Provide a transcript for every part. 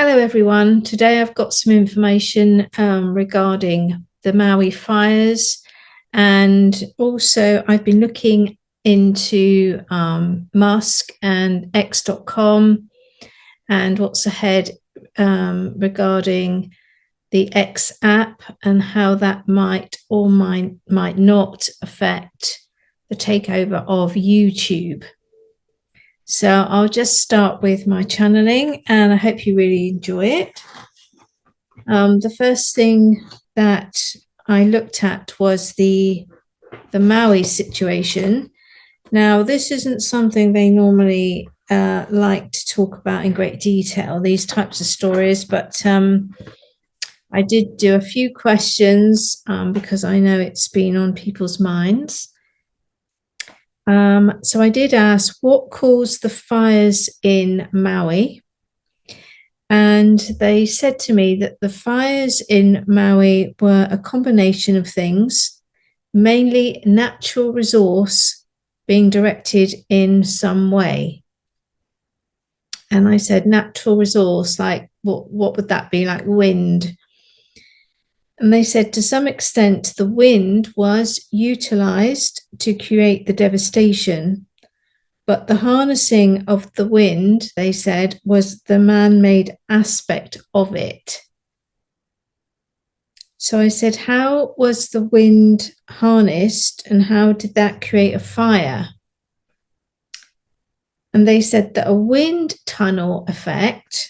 Hello everyone. Today I've got some information regarding the Maui fires, and also I've been looking into Musk and X.com and what's ahead regarding the X app and how that might or might not affect the takeover of YouTube. So I'll just start with my channeling, and I hope you really enjoy it. The first thing that I looked at was the Maui situation. Now, this isn't something they normally like to talk about in great detail, these types of stories, but I did do a few questions because I know it's been on people's minds. So I did ask what caused the fires in Maui, and they said to me that the fires in Maui were a combination of things, mainly natural resource being directed in some way. And I said, natural resource, like what would that be, like wind? And they said to some extent the wind was utilized to create the devastation, but the harnessing of the wind, they said, was the man-made aspect of it. So I said, how was the wind harnessed and how did that create a fire? And they said that a wind tunnel effect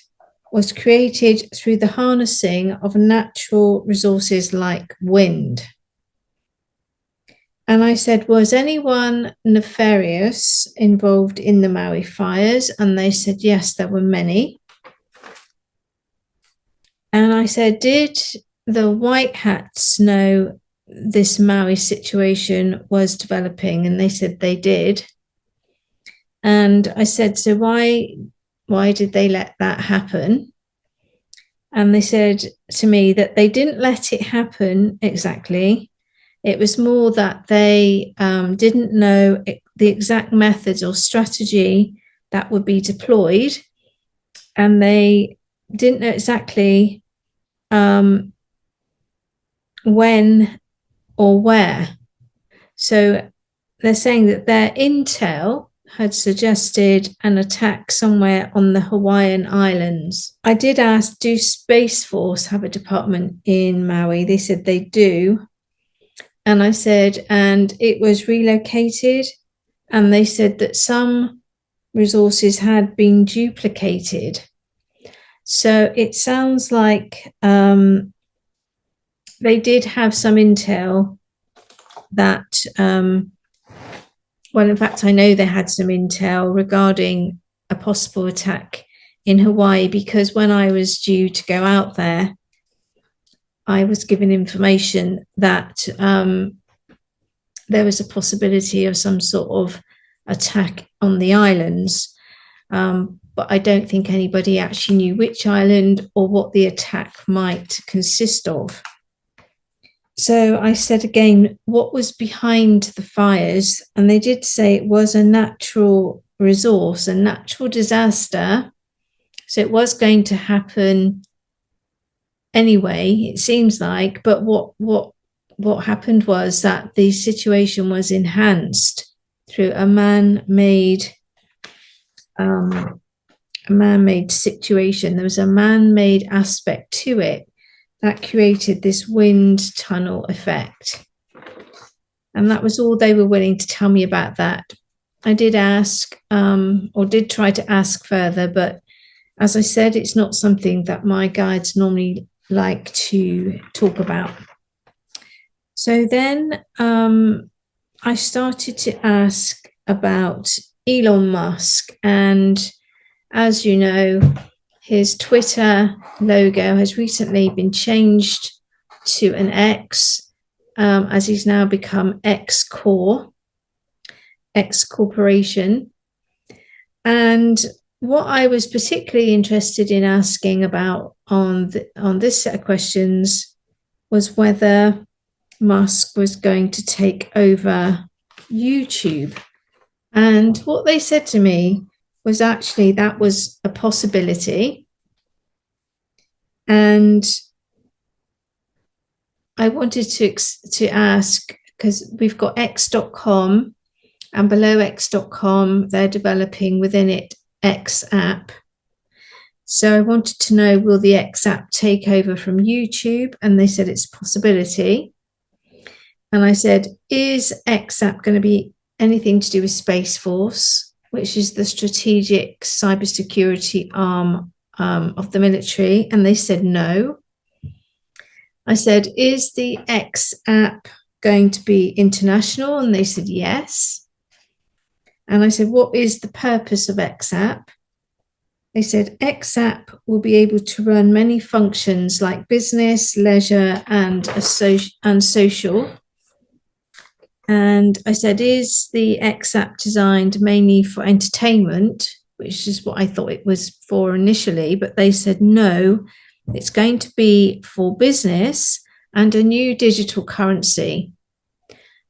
was created through the harnessing of natural resources like wind. And I said, was anyone nefarious involved in the Maui fires? And they said, yes, there were many. And I said, did the white hats know this Maui situation was developing? And they said they did. And I said, so why did they let that happen? And they said to me that they didn't let it happen exactly. It was more that they didn't know the exact methods or strategy that would be deployed, and they didn't know exactly when or where. So they're saying that their intel had suggested an attack somewhere on the Hawaiian Islands. I did ask, do Space Force have a department in Maui? They said they do. And I said, and it was relocated? And they said that some resources had been duplicated. So it sounds like they did have some intel that well, in fact, I know they had some intel regarding a possible attack in Hawaii, because when I was due to go out there, I was given information that there was a possibility of some sort of attack on the islands. But I don't think anybody actually knew which island or what the attack might consist of. So I said again, what was behind the fires? And they did say it was a natural resource, a natural disaster. So it was going to happen anyway, it seems like. But what happened was that the situation was enhanced through a man-made situation. There was a man-made aspect to it that created this wind tunnel effect. And that was all they were willing to tell me about that. I did ask, or did try to ask further, but as I said, it's not something that my guides normally like to talk about. So then I started to ask about Elon Musk, and as you know, his Twitter logo has recently been changed to an X, as he's now become X Corporation. And what I was particularly interested in asking about on this set of questions was whether Musk was going to take over YouTube. And what they said to me was actually that was a possibility. And I wanted to ask, because we've got x.com, and below x.com, they're developing within it X app. So I wanted to know, will the X app take over from YouTube? And they said it's a possibility. And I said, is X app going to be anything to do with Space Force, which is the strategic cybersecurity arm of the military? And they said no. I said, is the X app going to be international? And they said yes. And I said, what is the purpose of X app? They said X app will be able to run many functions like business, leisure, and social. And I said, is the X app designed mainly for entertainment, which is what I thought it was for initially, but they said no, it's going to be for business and a new digital currency.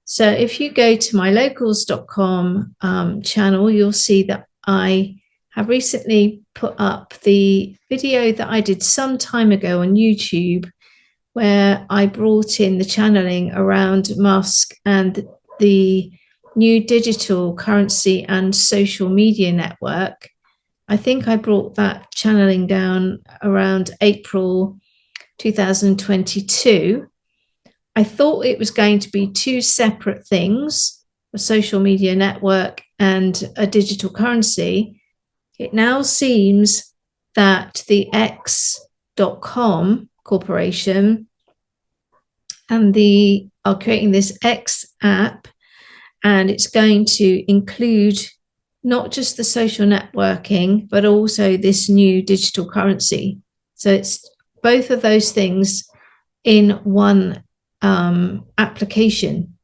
So if you go to my locals.com channel, you'll see that I have recently put up the video that I did some time ago on YouTube, where I brought in the channeling around Musk and the new digital currency and social media network. I think I brought that channeling down around April 2022. I thought it was going to be two separate things, a social media network and a digital currency. It now seems that the X.com corporation and are creating this X app, and it's going to include not just the social networking, but also this new digital currency. So it's both of those things in one application.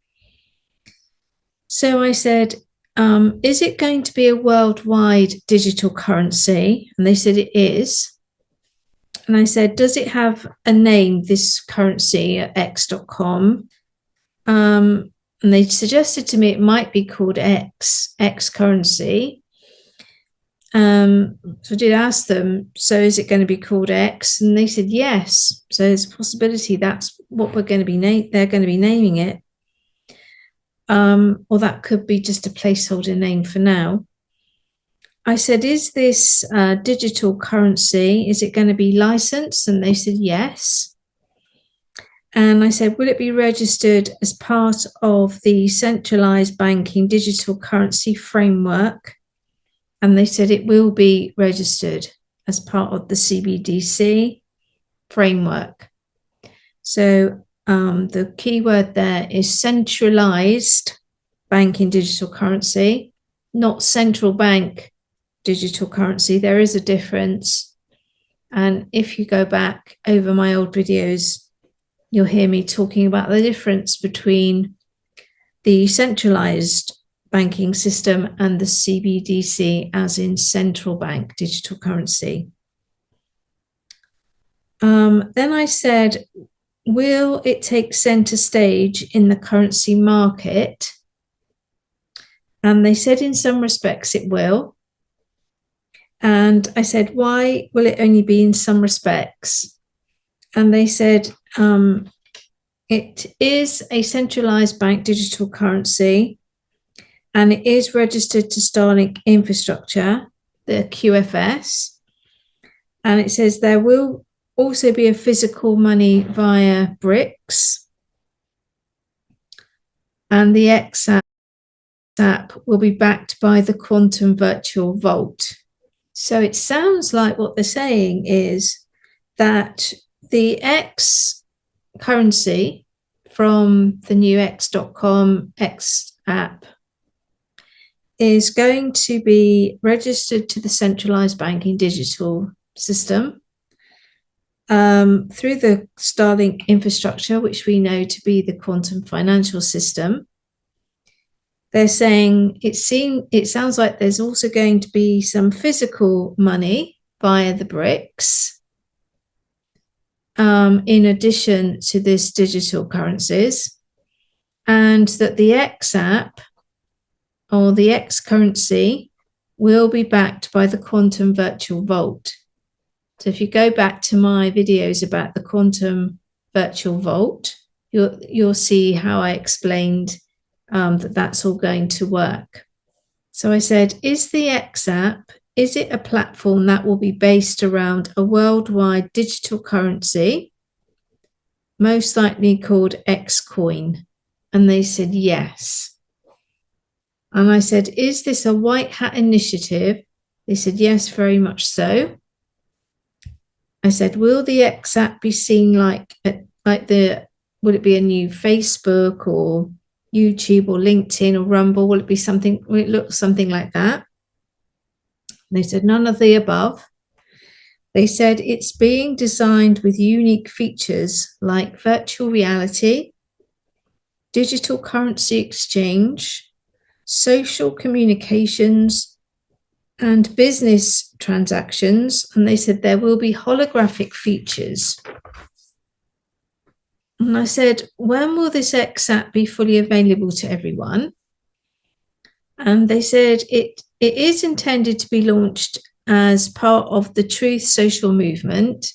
So I said, is it going to be a worldwide digital currency? And they said it is. And I said, does it have a name, this currency at X.com? And they suggested to me it might be called X currency. So I did ask them, so is it going to be called X? And they said yes. So there's a possibility that's what we're going to be they're going to be naming it. Or that could be just a placeholder name for now. I said, is this digital currency, is it going to be licensed? And they said yes. And I said, will it be registered as part of the centralized banking digital currency framework? And they said it will be registered as part of the CBDC framework. So the key word there is centralized banking digital currency, not central bank digital currency. There is a difference. And if you go back over my old videos, you'll hear me talking about the difference between the centralized banking system and the CBDC, as in central bank digital currency. Then I said, will it take center stage in the currency market? And they said in some respects it will. And I said, why will it only be in some respects? And they said, it is a centralized bank digital currency, and it is registered to Starlink infrastructure, the QFS. And it says there will also be a physical money via BRICS. And the X app will be backed by the Quantum Virtual Vault. So it sounds like what they're saying is that the X currency from the new X.com X app is going to be registered to the centralized banking digital system through the Starlink infrastructure, which we know to be the quantum financial system. They're saying it sounds like there's also going to be some physical money via the BRICS, in addition to this digital currencies, and that the X app or the X currency will be backed by the Quantum Virtual Vault. So if you go back to my videos about the quantum virtual vault, you'll see how I explained that that's all going to work. So I said, is the XApp, is it a platform that will be based around a worldwide digital currency, most likely called Xcoin? And they said, yes. And I said, is this a white hat initiative? They said, yes, very much so. I said, will the XApp be seen like will it be a new Facebook or YouTube or LinkedIn or Rumble? Will it look something like that? They said, none of the above. They said, it's being designed with unique features like virtual reality, digital currency exchange, social communications, and business transactions. And they said there will be holographic features. And I said, when will this XApp be fully available to everyone? And they said it is intended to be launched as part of the Truth Social movement,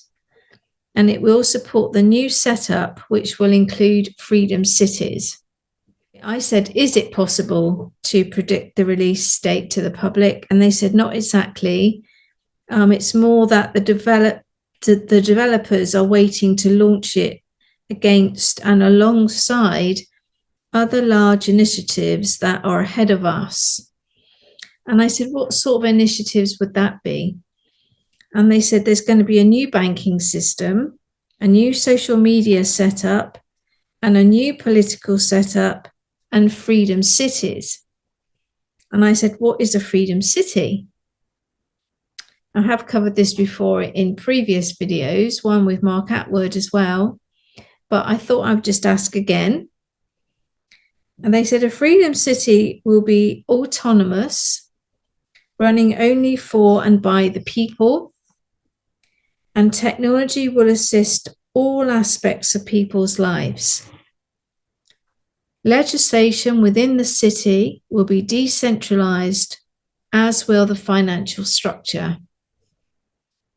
and it will support the new setup, which will include Freedom Cities. I said, is it possible to predict the release date to the public? And they said, not exactly. It's more that the developers are waiting to launch it against and alongside other large initiatives that are ahead of us. And I said, what sort of initiatives would that be? And they said, there's going to be a new banking system, a new social media setup, and a new political setup, and freedom cities. And I said, what is a freedom city? I have covered this before in previous videos, one with Mark Atwood as well, but I thought I would just ask again. And they said a freedom city will be autonomous, running only for and by the people, and technology will assist all aspects of people's lives. Legislation within the city will be decentralized, as will the financial structure.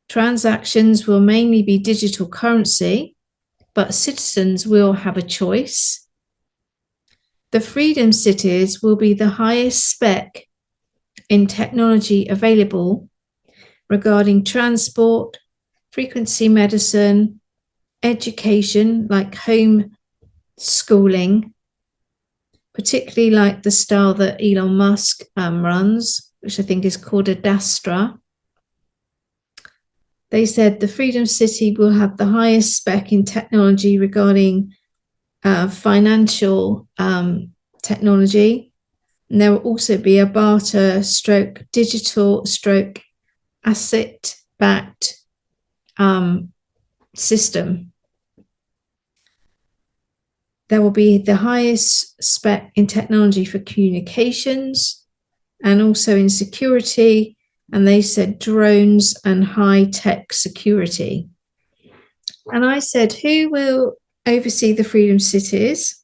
Transactions will mainly be digital currency, but citizens will have a choice. The freedom cities will be the highest spec in technology available regarding transport, frequency medicine, education like home schooling, particularly like the style that Elon Musk runs, which I think is called Adastra. They said the Freedom City will have the highest spec in technology regarding financial technology. And there will also be a barter stroke digital stroke asset-backed system. There will be the highest spec in technology for communications and also in security. And they said drones and high-tech security. And I said, who will oversee the freedom cities?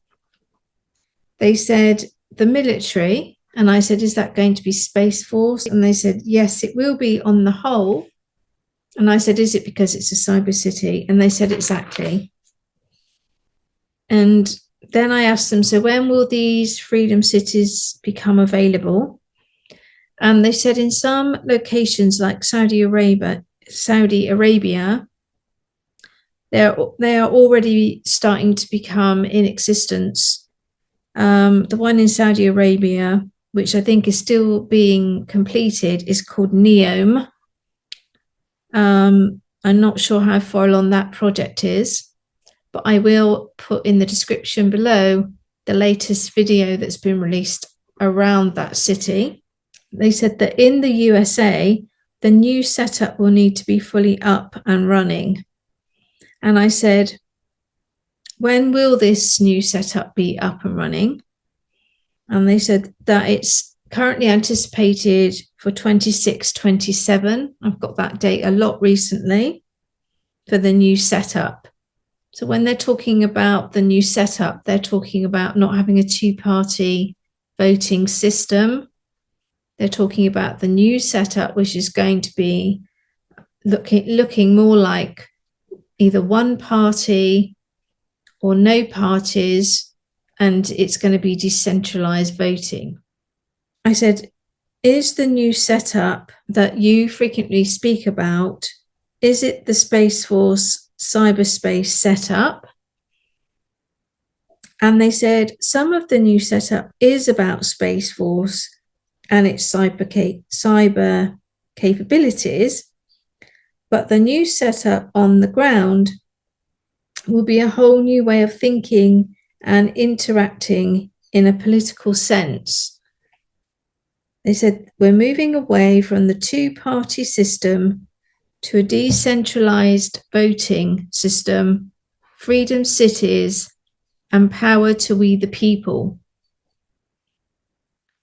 They said the military. And I said, is that going to be Space Force? And they said, yes, it will be on the whole. And I said, is it because it's a cyber city? And they said, exactly. And then I asked them, so when will these freedom cities become available? And they said in some locations like Saudi Arabia, they are already starting to become in existence. The one in Saudi Arabia, which I think is still being completed, is called NEOM. I'm not sure how far along that project is, but I will put in the description below the latest video that's been released around that city. They said that in the USA, the new setup will need to be fully up and running. And I said, when will this new setup be up and running? And they said that it's currently anticipated for 26-27. I've got that date a lot recently for the new setup. So when they're talking about the new setup, they're talking about not having a two-party voting system. They're talking about the new setup, which is going to be looking more like either one party or no parties, and it's going to be decentralized voting. I said, is the new setup that you frequently speak about, is it the Space Force cyberspace setup? And they said some of the new setup is about Space Force and its cyber capabilities, but the new setup on the ground will be a whole new way of thinking and interacting in a political sense. They said, we're moving away from the two-party system to a decentralized voting system, freedom cities, and power to we the people.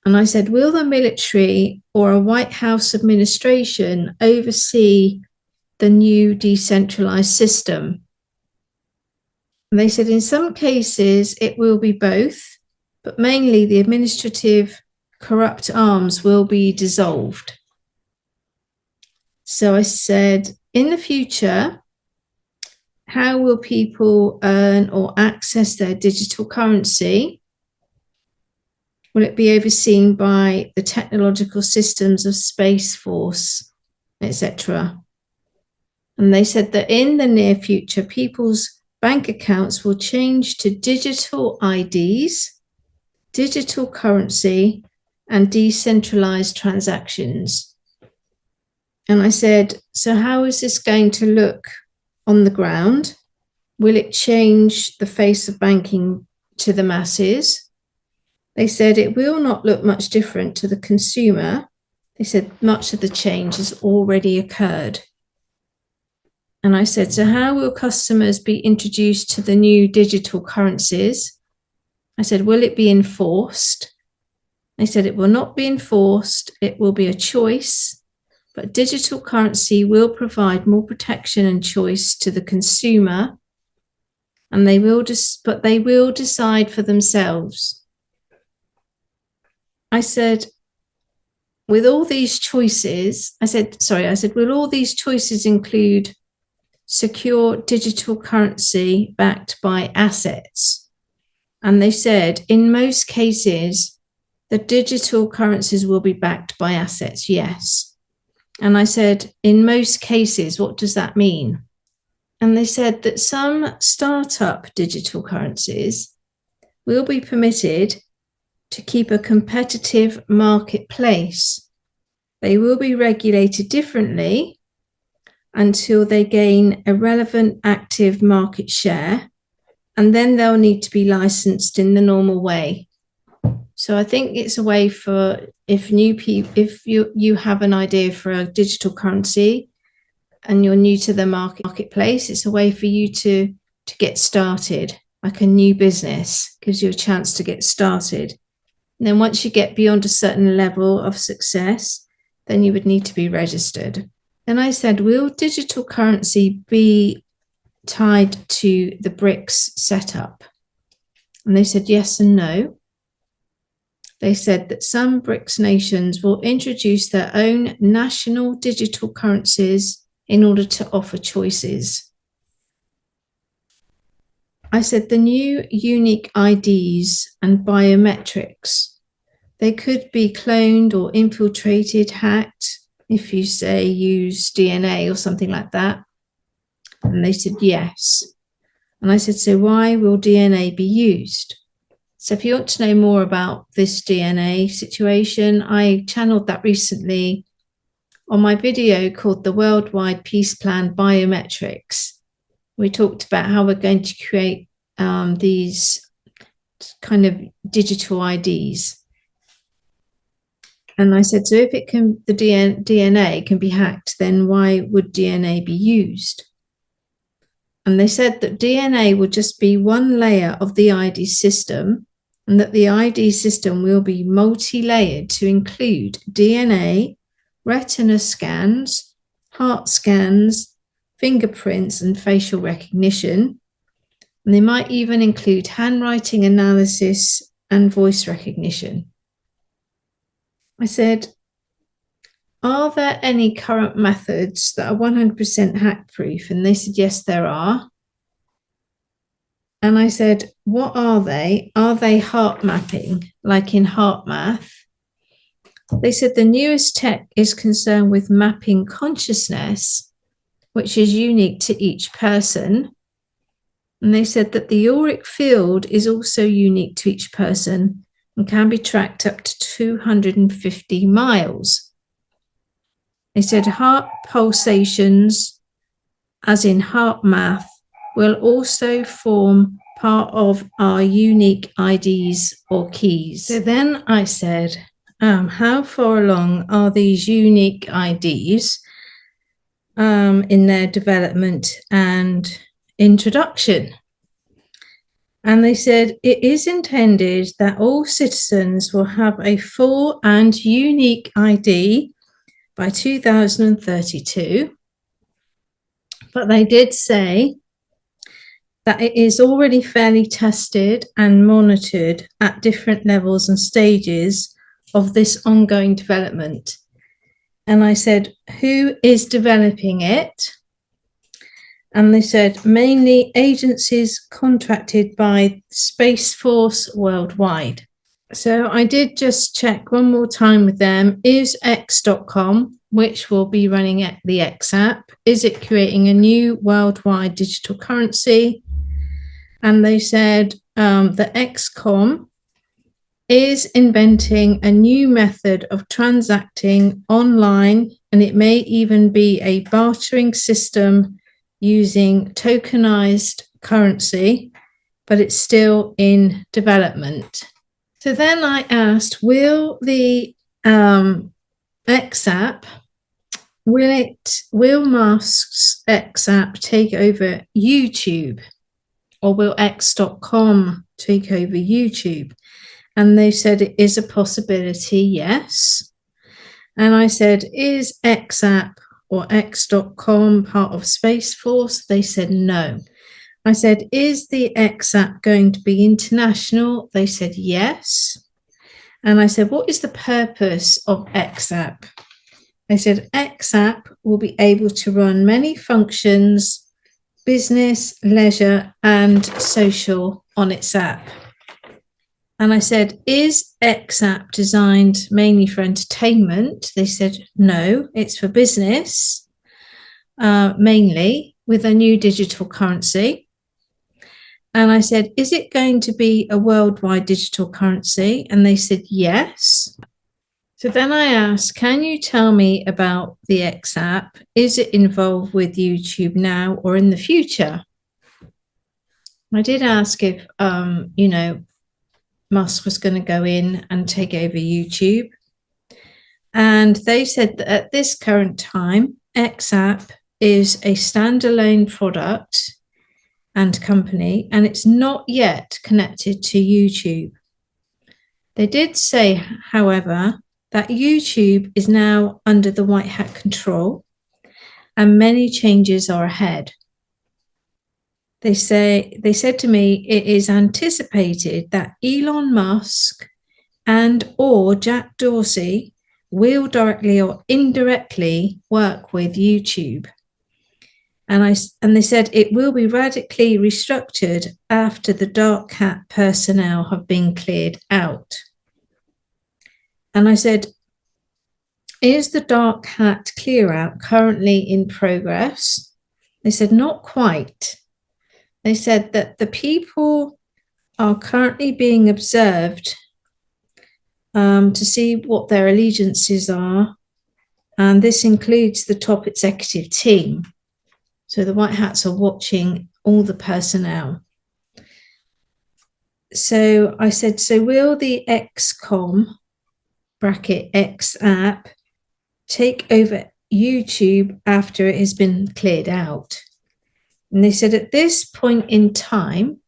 And I said, will the military or a White House administration oversee the new decentralized system? And they said, in some cases, it will be both, but mainly the administrative corrupt arms will be dissolved. So I said, in the future, how will people earn or access their digital currency? Will it be overseen by the technological systems of Space Force, etc.? And they said that in the near future, people's bank accounts will change to digital IDs, digital currency, and decentralized transactions. And I said, so how is this going to look on the ground? Will it change the face of banking to the masses? They said it will not look much different to the consumer. They said much of the change has already occurred. And I said, so how will customers be introduced to the new digital currencies? I said, will it be enforced? They said it will not be enforced. It will be a choice. But digital currency will provide more protection and choice to the consumer, and they will decide for themselves. I said, with all these choices, will all these choices include secure digital currency backed by assets? And they said, in most cases, the digital currencies will be backed by assets, yes. And I said, in most cases, what does that mean? And they said that some startup digital currencies will be permitted to keep a competitive marketplace. They will be regulated differently until they gain a relevant active market share, and then they'll need to be licensed in the normal way. So I think it's a way for if you have an idea for a digital currency and you're new to the marketplace, it's a way for you to get started, like a new business, gives you a chance to get started. And then once you get beyond a certain level of success, then you would need to be registered. Then I said, will digital currency be tied to the BRICS setup? And they said yes and no. They said that some BRICS nations will introduce their own national digital currencies in order to offer choices. I said the new unique IDs and biometrics, they could be cloned or infiltrated, hacked, if you say use DNA or something like that. And they said yes. And I said, so why will DNA be used? So if you want to know more about this DNA situation, I channeled that recently on my video called The Worldwide Peace Plan Biometrics. We talked about how we're going to create these kind of digital IDs. And I said, so if the DNA can be hacked, then why would DNA be used? And they said that DNA will just be one layer of the ID system, and that the ID system will be multi-layered to include DNA, retina scans, heart scans, fingerprints, and facial recognition. And they might even include handwriting analysis and voice recognition. I said, are there any current methods that are 100% hack proof? And they said, yes, there are. And I said, what are they? Are they heart mapping, like in heart math? They said the newest tech is concerned with mapping consciousness, which is unique to each person. And they said that the auric field is also unique to each person and can be tracked up to 250 miles. They said heart pulsations, as in heart math, will also form part of our unique IDs or keys. So then I said, how far along are these unique IDs in their development and introduction? And they said it is intended that all citizens will have a full and unique ID by 2032. But they did say that it is already fairly tested and monitored at different levels and stages of this ongoing development. And I said, who is developing it? And they said, mainly agencies contracted by Space Force worldwide. So I did just check one more time with them. Is X.com, which will be running the X app, is it creating a new worldwide digital currency? And they said the XCOM is inventing a new method of transacting online, and it may even be a bartering system using tokenized currency, but it's still in development. So then I asked, will the X app, will Musk's X app take over YouTube, or will X.com take over YouTube? And they said it is a possibility, yes. And I said, is X app or X.com part of Space Force? They said no. I said, is the X app going to be international? They said yes. And I said, what is the purpose of X app? They said X app will be able to run many functions, business, leisure, and social on its app. And I said, is X app designed mainly for entertainment? They said, no, it's for business, mainly with a new digital currency. And I said, is it going to be a worldwide digital currency? And they said, yes. So then I asked, can you tell me about the X app? Is it involved with YouTube now or in the future? I did ask if, Musk was going to go in and take over YouTube. And they said that at this current time, X app is a standalone product and company, and it's not yet connected to YouTube. They did say, however, that YouTube is now under the white hat control and many changes are ahead. They said to me, it is anticipated that Elon Musk and or Jack Dorsey will directly or indirectly work with YouTube. And they said it will be radically restructured after the dark hat personnel have been cleared out. And I said, is the dark hat clear out currently in progress? They said, not quite. They said that the people are currently being observed to see what their allegiances are. And this includes the top executive team. So the white hats are watching all the personnel. So I said, so will the XCOM bracket X app take over YouTube after it has been cleared out? And they said at this point in time,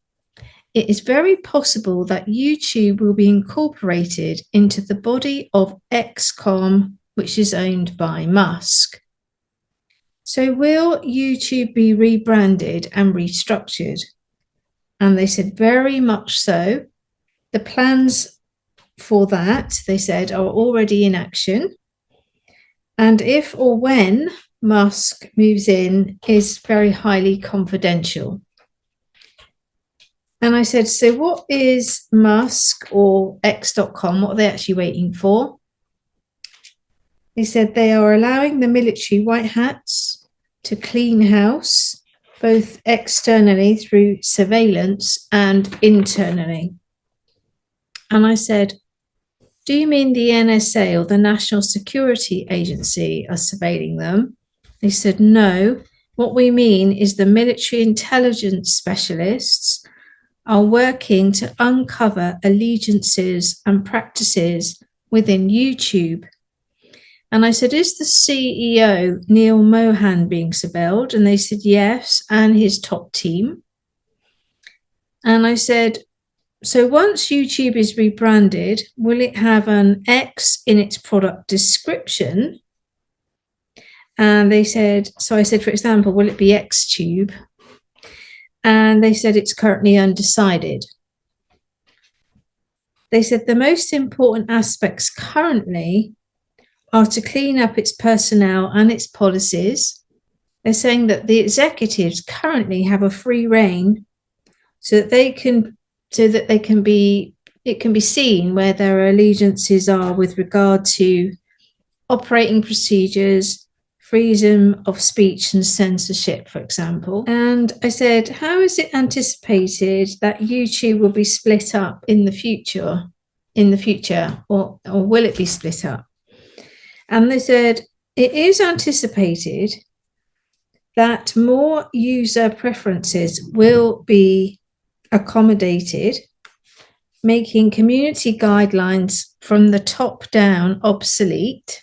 it is very possible that YouTube will be incorporated into the body of XCOM, which is owned by Musk. So will YouTube be rebranded and restructured? And they said very much so. The plans for that, they said, are already in action. and if or when Musk moves in is very highly confidential. And I said, so what is Musk or X.com? What are they actually waiting for? They said they are allowing the military white hats to clean house, both externally through surveillance and internally. And I said, do you mean the NSA or the National Security Agency are surveilling them? They said, no. What we mean is the military intelligence specialists are working to uncover allegiances and practices within YouTube. And I said, is the CEO, Neil Mohan, being surveilled? And they said, yes, and his top team. And I said, so once YouTube is rebranded, will it have an X in its product description? And they said, so I said, for example, will it be XTube? And they said it's currently undecided. They said the most important aspects currently are to clean up its personnel and its policies. They're saying that the executives currently have a free rein so that it can be seen where their allegiances are with regard to operating procedures, freedom of speech and censorship, for example. And I said, how is it anticipated that YouTube will be split up in the future, or will it be split up? And they said, it is anticipated that more user preferences will be accommodated, making community guidelines from the top down obsolete.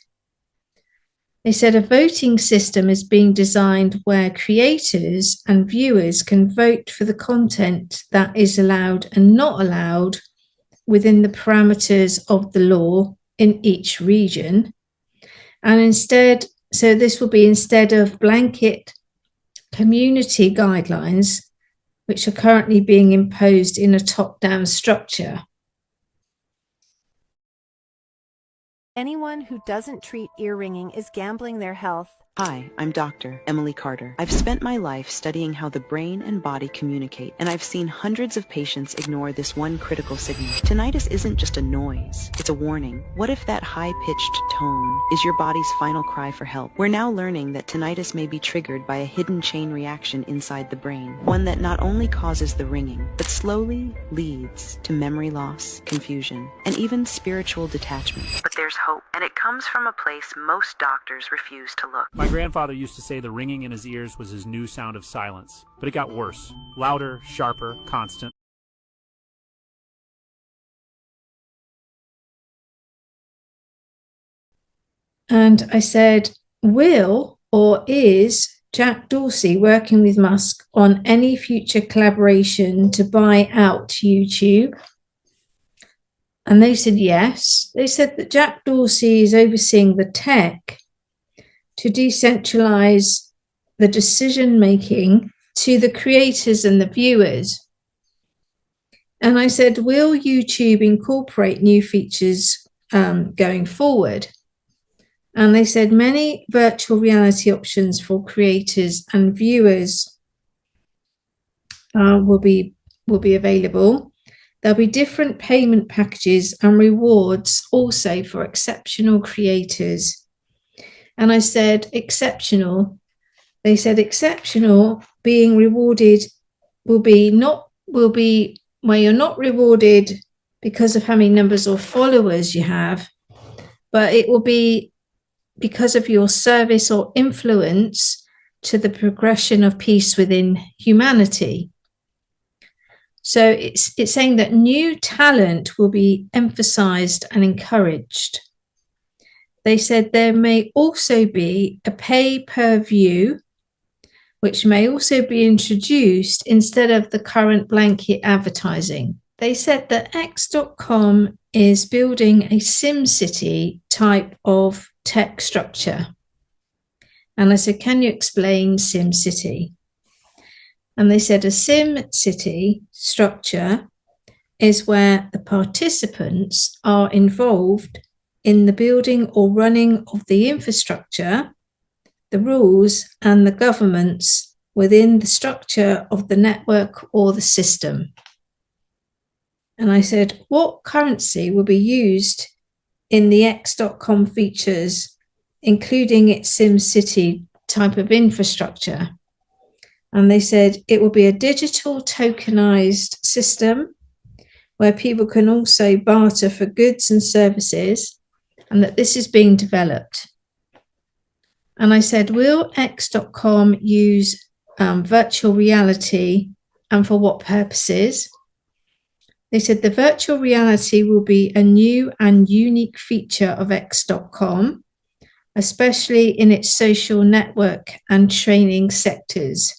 They said a voting system is being designed where creators and viewers can vote for the content that is allowed and not allowed within the parameters of the law in each region. And instead, so this will be instead of blanket community guidelines, which are currently being imposed in a top-down structure. Anyone who doesn't treat ear ringing is gambling their health. Hi, I'm Dr. Emily Carter. I've spent my life studying how the brain and body communicate, and I've seen hundreds of patients ignore this one critical signal. Tinnitus isn't just a noise, it's a warning. What if that high-pitched tone is your body's final cry for help? We're now learning that tinnitus may be triggered by a hidden chain reaction inside the brain, one that not only causes the ringing, but slowly leads to memory loss, confusion, and even spiritual detachment. But there's hope, and it comes from a place most doctors refuse to look. My grandfather used to say the ringing in his ears was his new sound of silence, but it got worse. Louder, sharper, constant. And I said, will or is Jack Dorsey working with Musk on any future collaboration to buy out YouTube? And they said yes. They said that Jack Dorsey is overseeing the tech to decentralize the decision-making to the creators and the viewers. And I said, will YouTube incorporate new features going forward? And they said many virtual reality options for creators and viewers will be available. There'll be different payment packages and rewards also for exceptional creators. And I said, exceptional. They said exceptional being rewarded will be where you're not rewarded because of how many numbers or followers you have, but it will be because of your service or influence to the progression of peace within humanity. So it's saying that new talent will be emphasized and encouraged. They said there may also be a pay-per-view, which may also be introduced instead of the current blanket advertising. They said that X.com is building a SimCity type of tech structure. And I said, can you explain SimCity? And they said a SimCity structure is where the participants are involved in the building or running of the infrastructure, the rules and the governments within the structure of the network or the system. And I said, what currency will be used in the X.com features, including its SimCity type of infrastructure? And they said it will be a digital tokenized system where people can also barter for goods and services, and that this is being developed. And I said, will X.com use virtual reality, and for what purposes? They said the virtual reality will be a new and unique feature of X.com, especially in its social network and training sectors.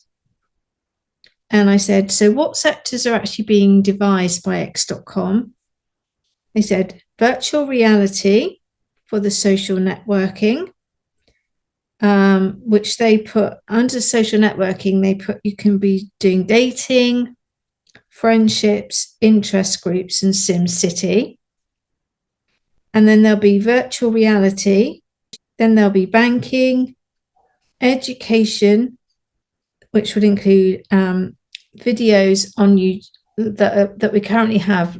And I said, so what sectors are actually being devised by X.com? They said virtual reality for the social networking, which they put under social networking, they put you can be doing dating, friendships, interest groups, and SimCity. And then there'll be virtual reality. Then there'll be banking, education, which would include videos on that we currently have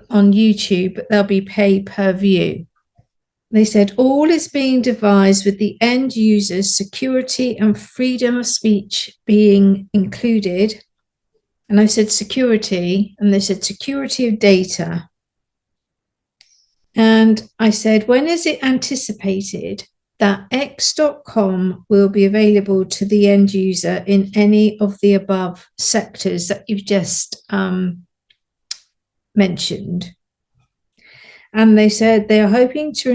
on YouTube, but they'll be pay per view. They said all is being devised with the end user's security and freedom of speech being included. And I said security, and they said security of data. And I said, when is it anticipated that X.com will be available to the end user in any of the above sectors that you've just mentioned? And they said they are hoping to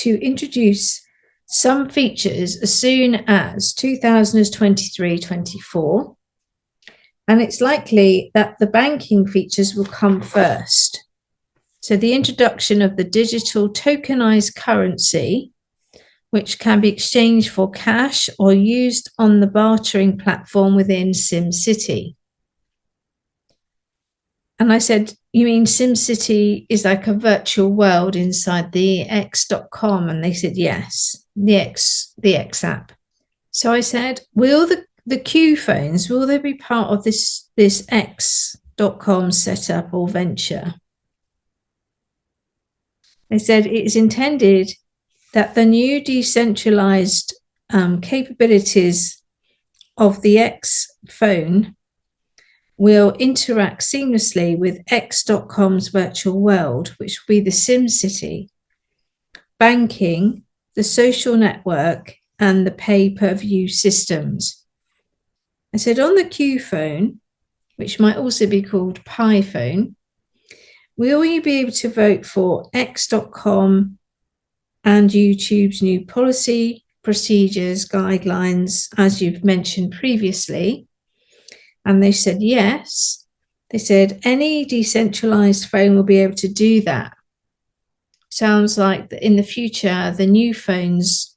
introduce some features as soon as 2023-24. And it's likely that the banking features will come first. So the introduction of the digital tokenized currency, which can be exchanged for cash or used on the bartering platform within SimCity. And I said, you mean SimCity is like a virtual world inside the X.com? And they said, yes, the X app. So I said, will the Q phones, will they be part of this X.com setup or venture? They said it is intended that the new decentralized capabilities of the X phone will interact seamlessly with X.com's virtual world, which will be the SimCity, banking, the social network, and the pay-per-view systems. I said on the Q phone, which might also be called Pi phone, will you be able to vote for X.com and YouTube's new policy, procedures, guidelines, as you've mentioned previously? And they said, yes. They said any decentralized phone will be able to do that. Sounds like in the future, the new phones,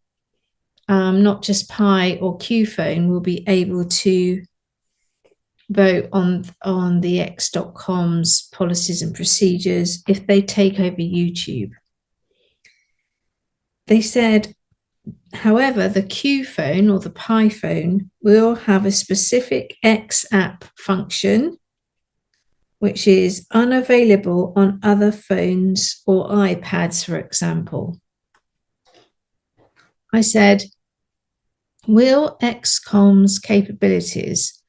not just Pi or Q phone, will be able to vote on the X.com's policies and procedures if they take over YouTube. They said, however, the Q phone or the Pi phone will have a specific X app function, which is unavailable on other phones or iPads, for example. I said, will XCOM's capabilities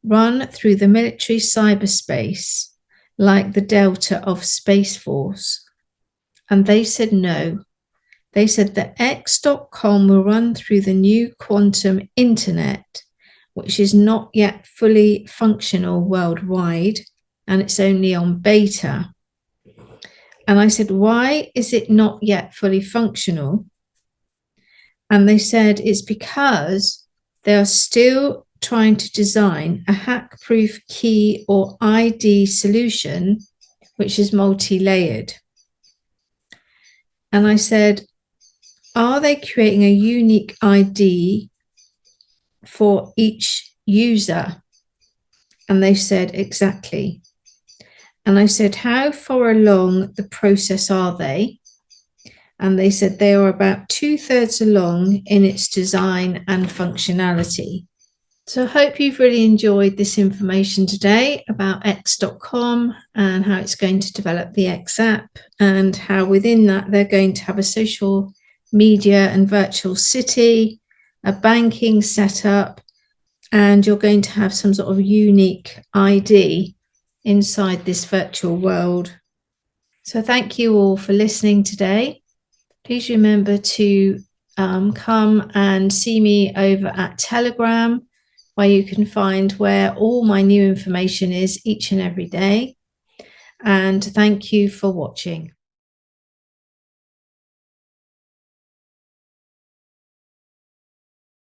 run through the military cyberspace like the Delta of Space Force? And they said no. They said that X.com will run through the new quantum internet, which is not yet fully functional worldwide, and it's only on beta. And I said, why is it not yet fully functional? And they said it's because they are still trying to design a hack-proof key or ID solution, which is multi-layered. And I said, are they creating a unique ID for each user? And they said, exactly. And I said, how far along the process are they? and they said they are about 2/3 along in its design and functionality. So I hope you've really enjoyed this information today about X.com and how it's going to develop the X app, and how within that they're going to have a social media and virtual city, a banking setup, and you're going to have some sort of unique ID inside this virtual world. So thank you all for listening today. Please remember to come and see me over at Telegram, where you can find where all my new information is each and every day. And thank you for watching.